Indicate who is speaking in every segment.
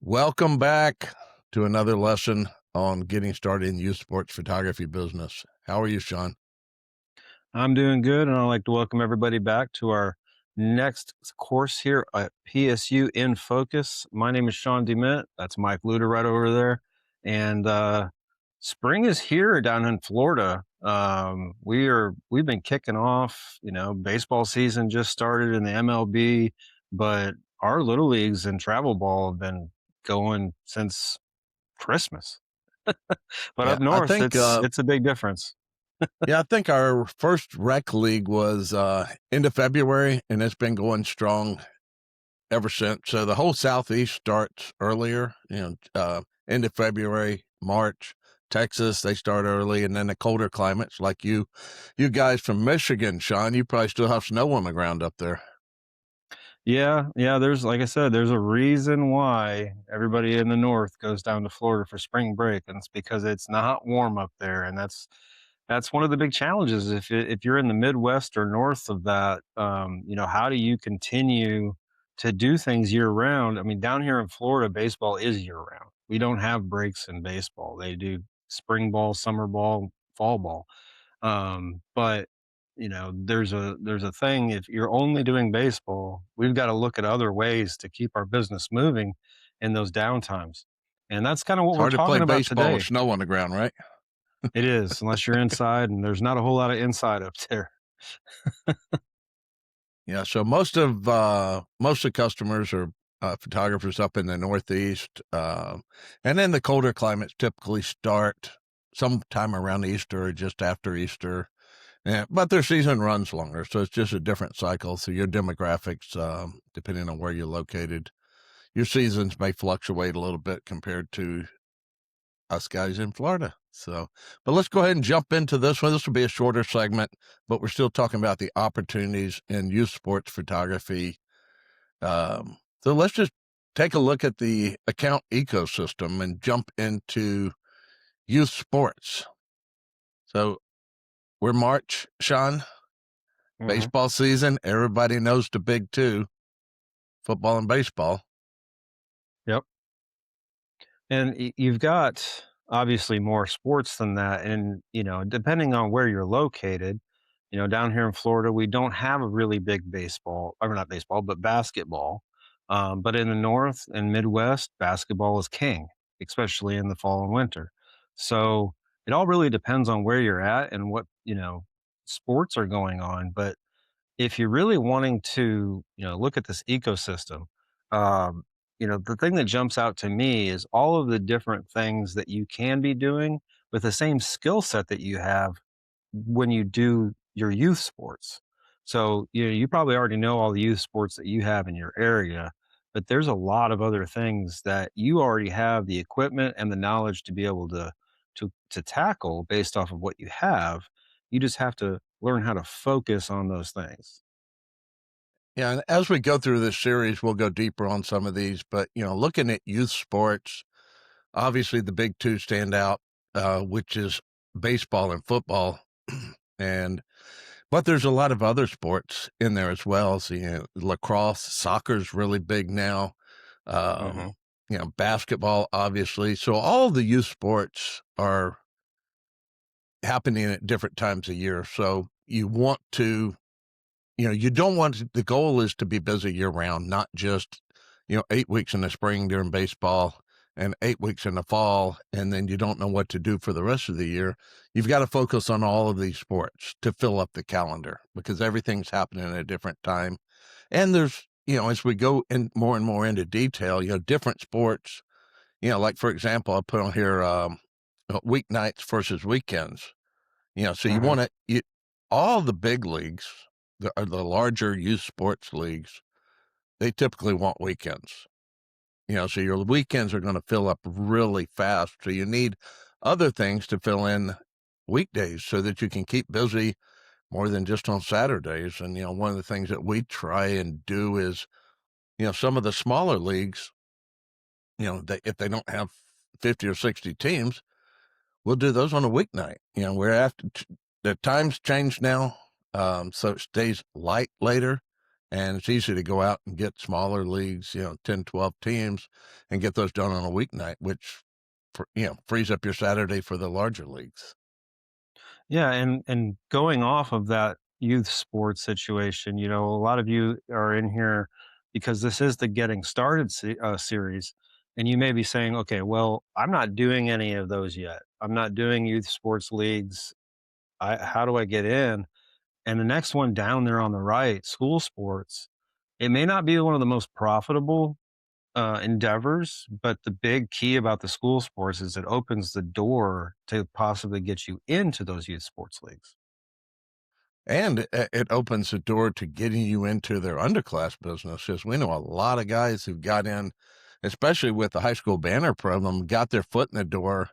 Speaker 1: Welcome back to another lesson on getting started in youth sports photography business. How are you, Sean?
Speaker 2: I'm doing good, and I'd like to welcome everybody back to our next course here at PSU in Focus. My name is Sean Dement. That's Mike Luter right over there. And spring is here down in Florida. We've been kicking off. Baseball season just started in the MLB, but our little leagues and travel ball have been going since Christmas. But
Speaker 1: Yeah,
Speaker 2: up north, it's a big difference.
Speaker 1: I think our first rec league was end of February, and it's been going strong ever since. So the whole Southeast starts earlier. End of February, March. Texas, they start early, and then the colder climates, like you guys from Michigan, Sean, you probably still have snow on the ground up there.
Speaker 2: Yeah. There's, like I said, there's a reason why everybody in the north goes down to Florida for spring break, and it's because it's not warm up there, and that's one of the big challenges. If you're in the Midwest or north of that, how do you continue to do things year round? I mean, down here in Florida, baseball is year round. We don't have breaks in baseball. They do spring ball, summer ball, fall ball. But there's a thing. If you're only doing baseball, we've got to look at other ways to keep our business moving in those downtimes. And that's kind of what
Speaker 1: It's
Speaker 2: we're
Speaker 1: hard to play
Speaker 2: talking about
Speaker 1: baseball with
Speaker 2: today.
Speaker 1: snow on the ground, right?
Speaker 2: It is, unless you're inside, and there's not a whole lot of inside up there.
Speaker 1: Yeah, so most of the customers are photographers up in the Northeast, and then the colder climates typically start sometime around Easter or just after Easter. Yeah, but their season runs longer, so it's just a different cycle. So your demographics, depending on where you're located, your seasons may fluctuate a little bit compared to us guys in Florida. So, but let's go ahead and jump into this one. This will be a shorter segment, but we're still talking about the opportunities in youth sports photography. So let's just take a look at the account ecosystem and jump into youth sports. So we're March, Sean,
Speaker 2: Hmm.
Speaker 1: baseball season. Everybody knows the big two, football and baseball.
Speaker 2: Yep. And you've got obviously more sports than that. And, depending on where you're located, down here in Florida, we don't have a really big baseball, or not baseball, but basketball. But in the North and Midwest, basketball is king, especially in the fall and winter. So it all really depends on where you're at and what, sports are going on. But if you're really wanting to, look at this ecosystem, the thing that jumps out to me is all of the different things that you can be doing with the same skill set that you have when you do your youth sports. So, you probably already know all the youth sports that you have in your area, but there's a lot of other things that you already have the equipment and the knowledge to be able to tackle based off of what you have. You just have to learn how to focus on those things.
Speaker 1: Yeah, and as we go through this series, we'll go deeper on some of these. But looking at youth sports, obviously the big two stand out, which is baseball and football, and but there's a lot of other sports in there as well. So lacrosse, soccer's really big now.
Speaker 2: Mhm.
Speaker 1: Um, basketball, obviously. So all the youth sports are happening at different times a year. So you want to you don't want the goal is to be busy year round, not just, 8 weeks in the spring during baseball and 8 weeks in the fall, and then you don't know what to do for the rest of the year. You've got to focus on all of these sports to fill up the calendar because everything's happening at a different time. And there's, as we go in more and more into detail, different sports, like for example, I put on here weeknights versus weekends. So you
Speaker 2: Mhm.
Speaker 1: want to, all the big leagues, the larger youth sports leagues, they typically want weekends. So your weekends are going to fill up really fast. So you need other things to fill in weekdays so that you can keep busy more than just on Saturdays. And, one of the things that we try and do is, some of the smaller leagues, if they don't have 50 or 60 teams, we'll do those on a weeknight. We're after the times change now. So it stays light later. And it's easy to go out and get smaller leagues, 10, 12 teams, and get those done on a weeknight, which, frees up your Saturday for the larger leagues.
Speaker 2: Yeah, and going off of that youth sports situation, a lot of you are in here because this is the getting started series, and you may be saying, "Okay, well, I'm not doing any of those yet. I'm not doing youth sports leagues. How do I get in?" And the next one down there on the right, school sports, it may not be one of the most profitable endeavors, but the big key about the school sports is it opens the door to possibly get you into those youth sports leagues.
Speaker 1: And it opens the door to getting you into their underclass business, because we know a lot of guys who got in, especially with the high school banner program, got their foot in the door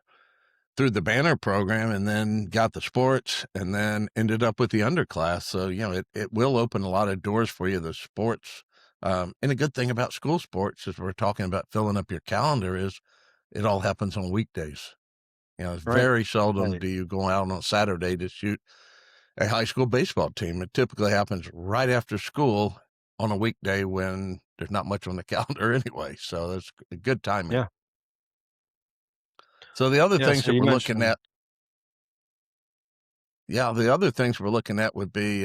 Speaker 1: through the banner program and then got the sports and then ended up with the underclass. So, it will open a lot of doors for you, the sports. And a good thing about school sports, as we're talking about filling up your calendar, is it all happens on weekdays. It's
Speaker 2: Right.
Speaker 1: very seldom
Speaker 2: Right.
Speaker 1: do you go out on Saturday to shoot a high school baseball team. It typically happens right after school on a weekday when there's not much on the calendar anyway. So that's good timing.
Speaker 2: Yeah.
Speaker 1: So the other
Speaker 2: Yeah.
Speaker 1: things
Speaker 2: So
Speaker 1: that
Speaker 2: you
Speaker 1: we're looking
Speaker 2: mentioned,
Speaker 1: at, yeah, the other things we're looking at would be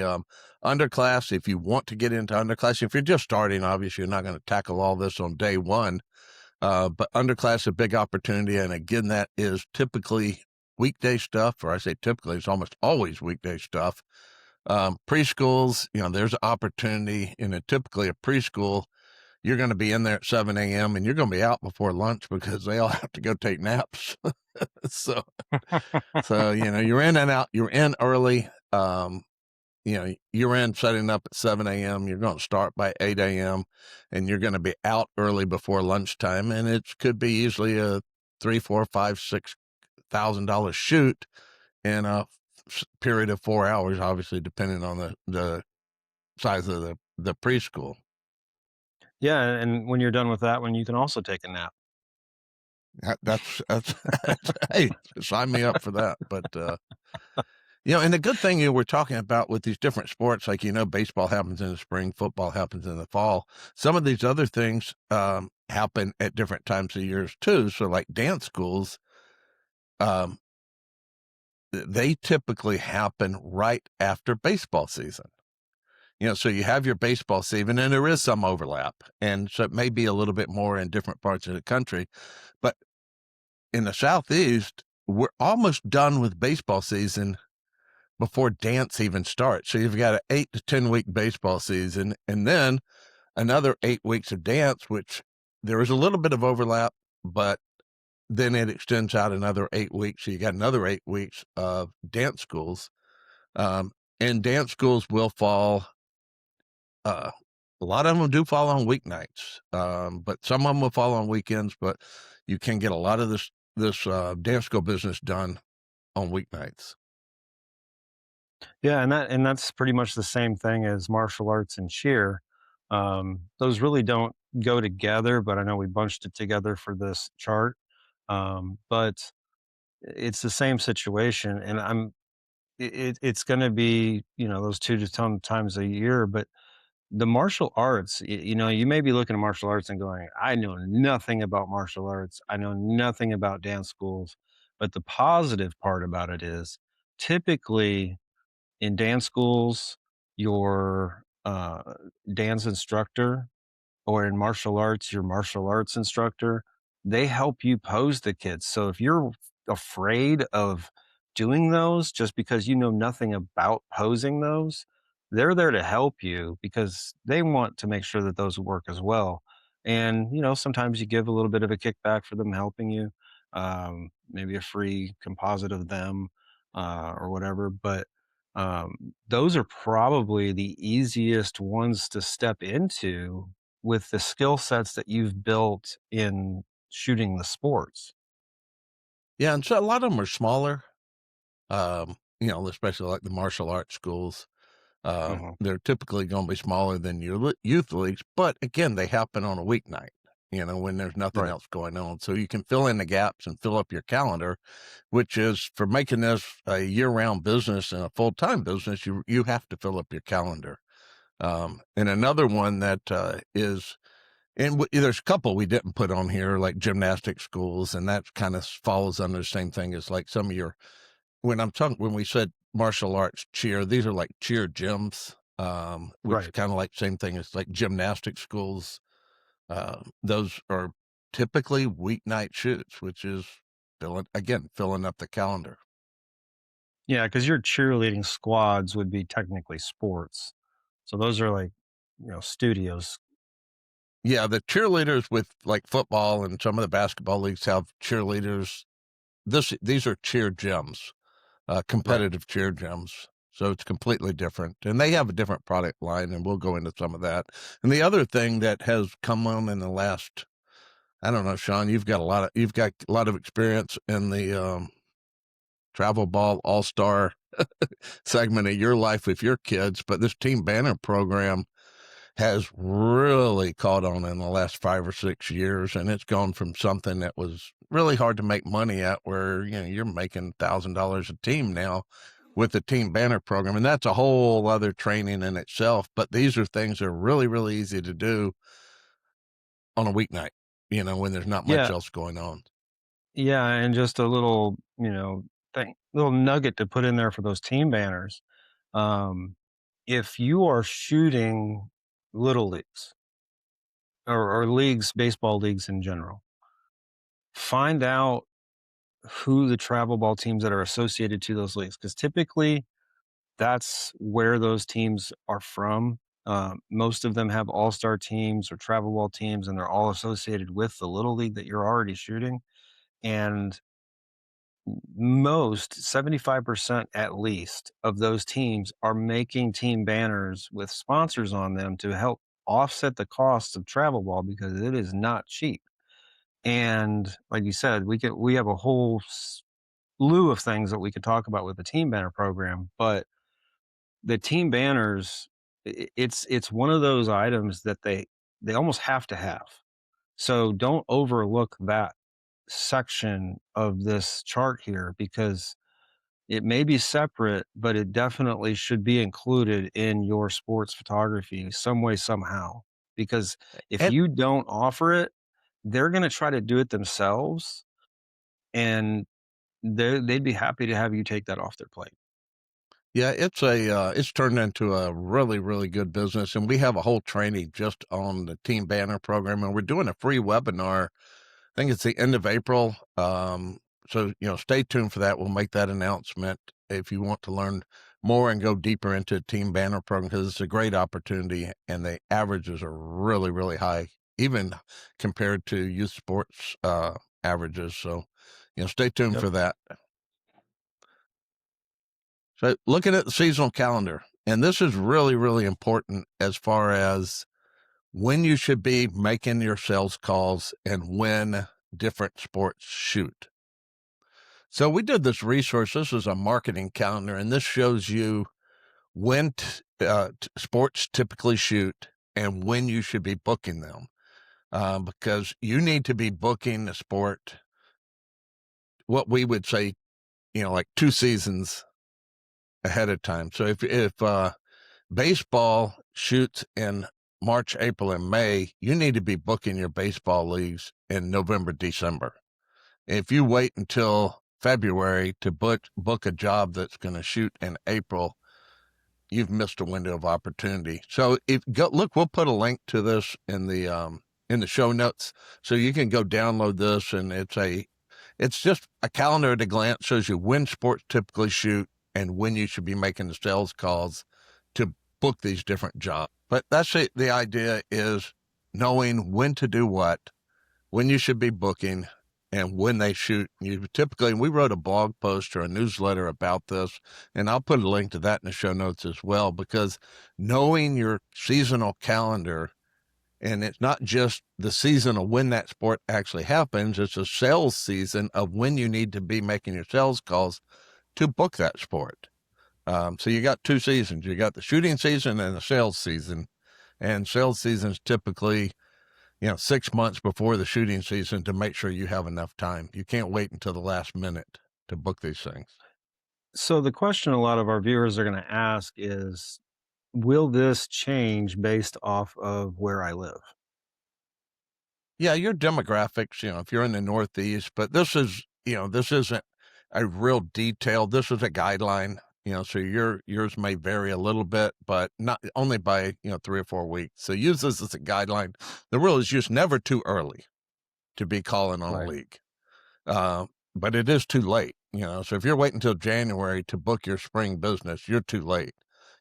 Speaker 1: underclass. If you want to get into underclass, if you're just starting, obviously you're not going to tackle all this on day one. But underclass is a big opportunity. And again, that is typically weekday stuff, or I say typically, it's almost always weekday stuff. Preschools, there's an opportunity in typically a preschool. You're going to be in there at 7 a.m. and you're going to be out before lunch because they all have to go take naps. so, you're in and out, you're in early. You're in setting up at 7 a.m. You're going to start by 8 a.m. and you're going to be out early before lunchtime. And it could be easily a 3, 4, 5, $6,000 shoot in a period of 4 hours, obviously depending on the size of the preschool.
Speaker 2: yeah. And when you're done with that one, you can also take a nap.
Speaker 1: That's hey, sign me up for that. But and the good thing we're talking about with these different sports, like baseball happens in the spring, football happens in the fall. Some of these other things happen at different times of years too. So, like dance schools, um, they typically happen right after baseball season. So you have your baseball season, and there is some overlap, and so it may be a little bit more in different parts of the country, but in the Southeast, we're almost done with baseball season before dance even starts. So you've got an 8 to 10 week baseball season, and then another 8 weeks of dance, which there is a little bit of overlap, but then it extends out another 8 weeks. So you got another 8 weeks of dance schools, um, and dance schools will fall. A lot of them do fall on weeknights, but some of them will fall on weekends. But you can get a lot of this dance school business done on weeknights.
Speaker 2: Yeah. And that's pretty much the same thing as martial arts and cheer. Those really don't go together, but I know we bunched it together for this chart. But it's the same situation. And it's going to be, those 2 to 10 times a year, but the martial arts, you may be looking at martial arts and going, I know nothing about martial arts. I know nothing about dance schools. But the positive part about it is typically in dance schools, your dance instructor, or in martial arts, your martial arts instructor, they help you pose the kids. So if you're afraid of doing those just because you know nothing about posing those, they're there to help you because they want to make sure that those work as well. And, sometimes you give a little bit of a kickback for them helping you, maybe a free composite of them or whatever. But those are probably the easiest ones to step into with the skill sets that you've built in shooting the sports.
Speaker 1: Yeah, and so a lot of them are smaller, especially like the martial arts schools.
Speaker 2: Mhm.
Speaker 1: They're typically going to be smaller than your youth leagues, but again, they happen on a weeknight, when there's nothing
Speaker 2: Right.
Speaker 1: else going on. So you can fill in the gaps and fill up your calendar, which is for making this a year round business and a full time business, you have to fill up your calendar. And another one that is, and there's a couple we didn't put on here, like gymnastic schools, and that kind of falls under the same thing as like some of your, when we said martial arts cheer, these are like cheer gyms, which
Speaker 2: Right.
Speaker 1: kind of like same thing as like gymnastic schools. Those are typically weeknight shoots, which is filling up the calendar.
Speaker 2: Yeah, because your cheerleading squads would be technically sports. So those are like, studios.
Speaker 1: Yeah, the cheerleaders with like football and some of the basketball leagues have cheerleaders. These are cheer gyms,
Speaker 2: Right.
Speaker 1: competitive cheer gyms. So it's completely different, and they have a different product line, and we'll go into some of that. And the other thing that has come on in the last, I don't know, Sean, you've got a lot of experience in the travel ball all star segment of your life with your kids, but this team banner program has really caught on in the last 5 or 6 years, and it's gone from something that was really hard to make money at, where you're making $1,000 a team now with the team banner program, and that's a whole other training in itself. But these are things that are really, really easy to do on a weeknight, when there's not much
Speaker 2: Yeah.
Speaker 1: else going on.
Speaker 2: Yeah. And just a little, little nugget to put in there for those team banners. Um, if you are shooting little leagues or leagues, baseball leagues in general, find out who the travel ball teams that are associated to those leagues, because typically that's where those teams are from. Most of them have all-star teams or travel ball teams, and they're all associated with the little league that you're already shooting. And most 75% at least of those teams are making team banners with sponsors on them to help offset the costs of travel ball because it is not cheap. And like you said, we have a whole slew of things that we could talk about with the team banner program, but the team banners, it's one of those items that they almost have to have. So don't overlook that section of this chart here because it may be separate, but it definitely should be included in your sports photography some way, somehow. Because if
Speaker 1: And
Speaker 2: you don't offer it, they're going to try to do it themselves, and they'd be happy to have you take that off their plate.
Speaker 1: yeah, it's turned into a really, really good business, and we have a whole training just on the team banner program, and we're doing a free webinar. I think it's the end of April. So stay tuned for that. We'll make that announcement if you want to learn more and go deeper into team banner program, because it's a great opportunity, and the averages are really, really high, even compared to youth sports averages. So stay tuned
Speaker 2: Yep.
Speaker 1: for that. So looking at the seasonal calendar, and this is really, really important as far as when you should be making your sales calls and when different sports shoot. So we did this resource. This is a marketing calendar, and this shows you when sports typically shoot and when you should be booking them, because you need to be booking the sport, what we would say, like 2 seasons ahead of time. So if baseball shoots in March, April, and May, you need to be booking your baseball leagues in November, December. If you wait until February to book a job that's going to shoot in April, you've missed a window of opportunity. So if go look, we'll put a link to this in the show notes, so you can go download this, and it's just a calendar at a glance, shows you when sports typically shoot and when you should be making the sales calls to book these different jobs. But that's it. The idea is knowing when to do what, when you should be booking, and when they shoot. You typically, and we wrote a blog post or a newsletter about this, and I'll put a link to that in the show notes as well, because knowing your seasonal calendar, and it's not just the season of when that sport actually happens, it's a sales season of when you need to be making your sales calls to book that sport. So you got 2 seasons. You got the shooting season and the sales season. And sales seasons typically, 6 months before the shooting season, to make sure you have enough time. You can't wait until the last minute to book these things.
Speaker 2: So the question a lot of our viewers are going to ask is, will this change based off of where I live?
Speaker 1: Yeah, your demographics, if you're in the Northeast, but this isn't a real detail. This is a guideline, so yours may vary a little bit, but not only by, 3 or 4 weeks. So use this as a guideline. The rule is just never too early to be calling on a
Speaker 2: Right.
Speaker 1: league. Uh, but it is too late, so if you're waiting until January to book your spring business, you're too late.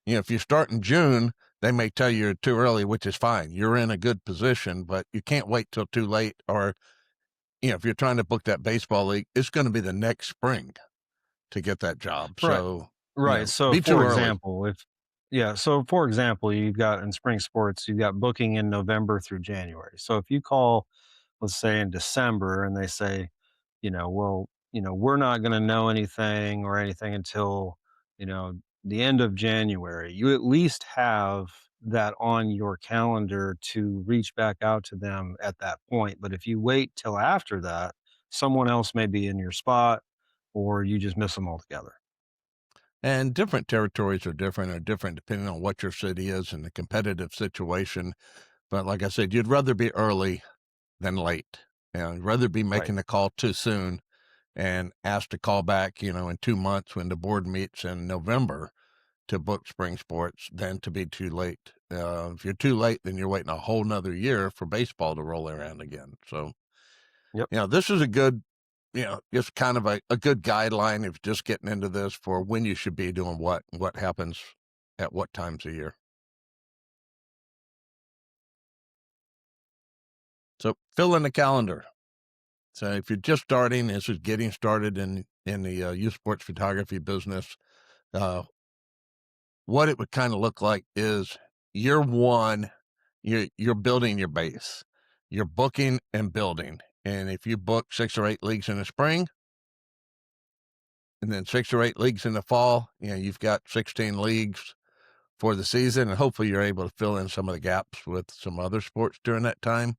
Speaker 1: If you start in June, they may tell you you're too early, which is fine. You're in a good position, but you can't wait till too late. Or, if you're trying to book that baseball league, it's going to be the next spring to get that job.
Speaker 2: Right.
Speaker 1: So,
Speaker 2: Right. So,
Speaker 1: be too
Speaker 2: for
Speaker 1: early.
Speaker 2: example, if yeah, so for example, you've got in spring sports, you've got booking in November through January. So if you call, let's say in December, and they say, well, we're not going to know anything or anything until, you know, the end of January, you at least have that on your calendar to reach back out to them at that point. But if you wait till after that, someone else may be in your spot or you just miss them altogether.
Speaker 1: And different territories are different depending on what your city is and the competitive situation. But like I said, you'd rather be early than late. You'd rather be
Speaker 2: Right.
Speaker 1: making the call too soon and asked to call back, in 2 months when the board meets in November to book spring sports than to be too late. If you're too late, then you're waiting a whole nother year for baseball to roll around again. So,
Speaker 2: Yep.
Speaker 1: this is a good, just kind of a good guideline of just getting into this for when you should be doing what happens at what times a year. So fill in the calendar. So if you're just starting, this is getting started in the youth sports photography business. Uh, what it would kind of look like is year one, you're building your base. You're booking and building. And if you book 6 or 8 leagues in the spring and then 6 or 8 leagues in the fall, you've got 16 leagues for the season. And hopefully you're able to fill in some of the gaps with some other sports during that time.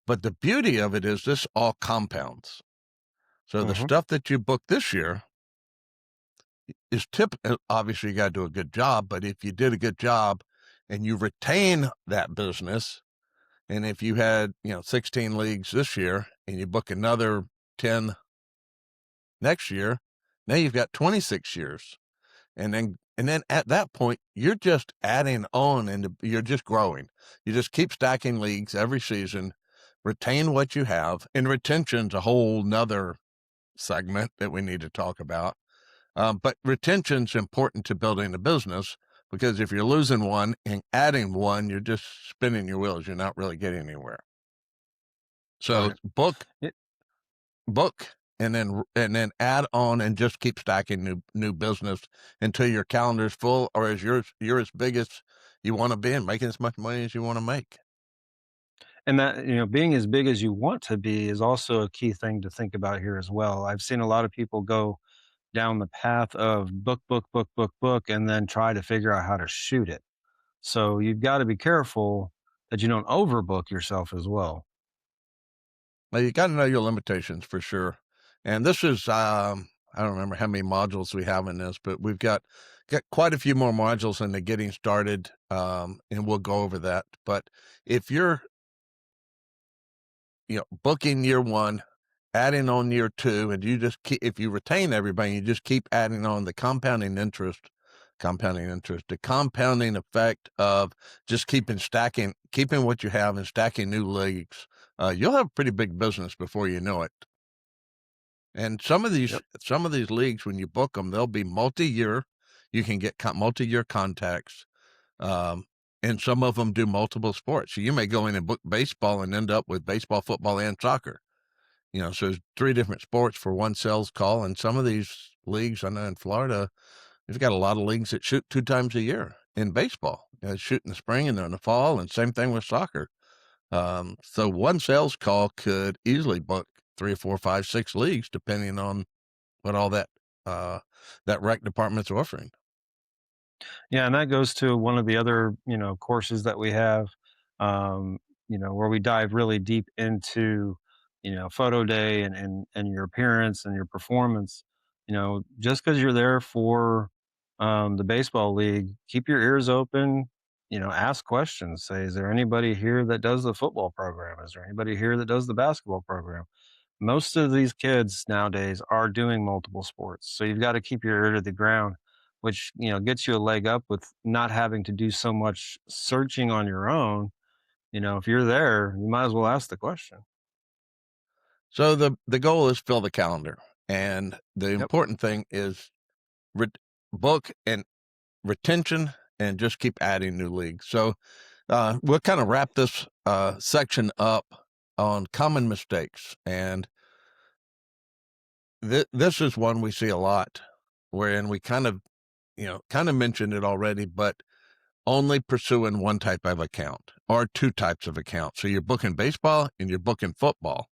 Speaker 1: But the beauty of it is this all compounds. So the
Speaker 2: Hmm.
Speaker 1: stuff that you book this year is obviously you got to do a good job, but if you did a good job and you retain that business, and if you had, 16 leagues this year and you book another 10 next year, now you've got 26 years. And then at that point, you're just adding on and you're just growing. You just keep stacking leagues every season, retain what you have, and retention's a whole nother segment that we need to talk about. But retention's important to building a business because if you're losing one and adding one, you're just spinning your wheels. You're not really getting anywhere. So
Speaker 2: Right.
Speaker 1: book, and then add on and just keep stacking new business until your calendar's full, or as you're as big as you want to be and making as much money as you want to make.
Speaker 2: And that, being as big as you want to be is also a key thing to think about here as well. I've seen a lot of people go down the path of book, book, book, book, book, and then try to figure out how to shoot it. So you've got to be careful that you don't overbook yourself as well.
Speaker 1: Well, you got to know your limitations for sure. And this is, I don't remember how many modules we have in this, but we've got quite a few more modules in the getting started, and we'll go over that. But if you're, booking year one, adding on year two, and you just keep, if you retain everybody, you just keep adding on the the compounding effect of just keeping what you have and stacking new leagues. You'll have a pretty big business before you know it. And
Speaker 2: Yep.
Speaker 1: some of these leagues, when you book them, they'll be multi-year. You can get multi-year contacts. Um, and some of them do multiple sports. So you may go in and book baseball and end up with baseball, football, and soccer. So there's 3 different sports for one sales call, and some of these leagues, I know in Florida, we've got a lot of leagues that shoot 2 times a year in baseball. Shoot in the spring and then in the fall, and same thing with soccer. So one sales call could easily book 3 or 4, 5, 6 leagues, depending on what all uh, that rec department's offering.
Speaker 2: Yeah, and that goes to one of the other, courses that we have, where we dive really deep into, photo day and your appearance and your performance. Just because you're there for the baseball league, keep your ears open, ask questions. Say, is there anybody here that does the football program? Is there anybody here that does the basketball program? Most of these kids nowadays are doing multiple sports. So you've got to keep your ear to the ground, which, gets you a leg up with not having to do so much searching on your own. If you're there, you might as well ask the question.
Speaker 1: So the goal is fill the calendar, and the
Speaker 2: Yep.
Speaker 1: important thing is ret book and retention and just keep adding new leagues. So, we'll kinda wrap this, section up on common mistakes, and this is one we see a lot, wherein we kinda mentioned it already, but only pursuing one type of account or 2 types of accounts. So you're booking baseball and you're booking football.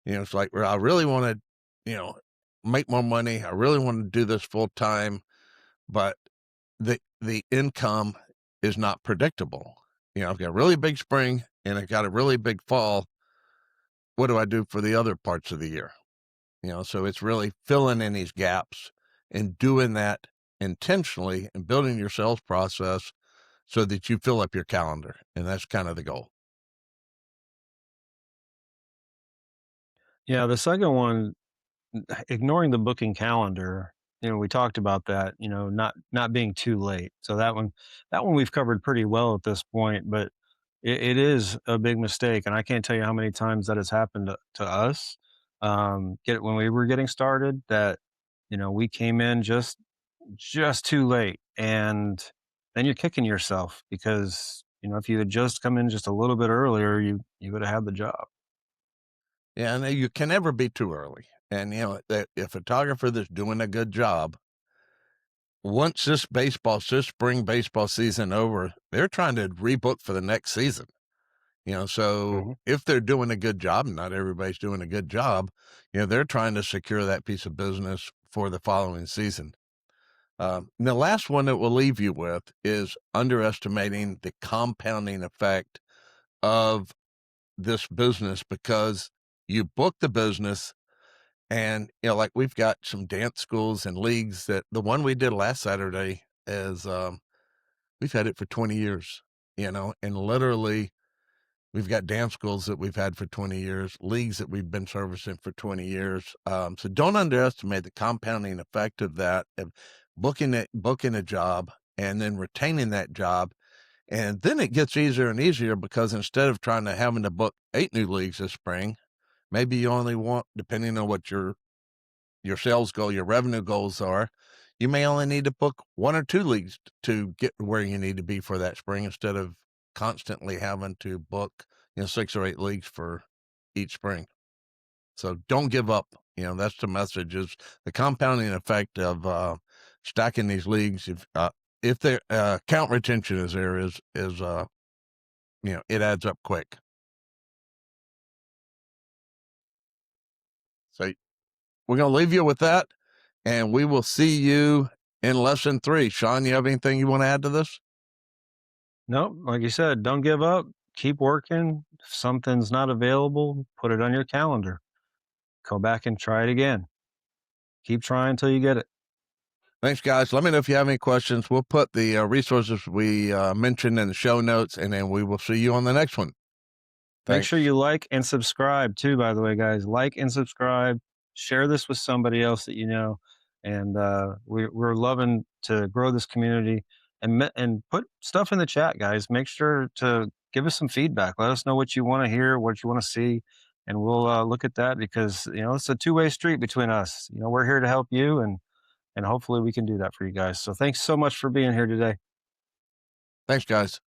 Speaker 1: It's like, "Well, I really wanna, you know, make more money. I really wanna do this full time," but the income is not predictable. I've got a really big spring and I got a really big fall. What do I do for the other parts of the year? So it's really filling in these gaps and doing that intentionally and building your sales process so that you fill up your calendar. And that's kind of the goal.
Speaker 2: Yeah. The second one, ignoring the booking calendar, we talked about that, not being too late. So that one we've covered pretty well at this point, but it is a big mistake, and I can't tell you how many times that has happened to us. Get when we were getting started, that we came in just too late, and then you're kicking yourself because if you had just come in just a little bit earlier, you would have had the job.
Speaker 1: Yeah. And you can never be too early. And, a photographer that's doing a good job, once this spring baseball season over, they're trying to rebook for the next season. So
Speaker 2: Hmm.
Speaker 1: if they're doing a good job, and not everybody's doing a good job, they're trying to secure that piece of business for the following season. And the last one that we'll leave you with is underestimating the compounding effect of this business, because you book the business and, like we've got some dance schools and leagues that the one we did last Saturday is, we've had it for 20 years, and literally we've got dance schools that we've had for 20 years, leagues that we've been servicing for 20 years. So don't underestimate the compounding effect of that, of booking a job and then retaining that job. And then it gets easier and easier, because instead of having to book 8 new leagues this spring, maybe you only want, depending on what your sales goal, your revenue goals are, you may only need to book 1 or 2 leagues to get where you need to be for that spring, instead of constantly having to book, 6 or 8 leagues for each spring. So don't give up. That's the message, is the compounding effect of stacking these leagues. If their account retention is there, it adds up quick. So we're going to leave you with that, and we will see you in lesson 3. Sean, you have anything you want to add to this?
Speaker 2: Nope, like you said, don't give up. Keep working. If something's not available, put it on your calendar. Go back and try it again. Keep trying until you get it.
Speaker 1: Thanks, guys. Let me know if you have any questions. We'll put the resources we mentioned in the show notes, and then we will see you on the next one.
Speaker 2: Make sure
Speaker 1: Thanks.
Speaker 2: you like and subscribe too, by the way, guys. Like and subscribe. Share this with somebody else that you know. And we're loving to grow this community, and put stuff in the chat, guys. Make sure to give us some feedback. Let us know what you want to hear, what you want to see, and we'll look at that, because it's a two-way street between us. We're here to help you, and hopefully we can do that for you guys. So thanks so much for being here today.
Speaker 1: Thanks, guys.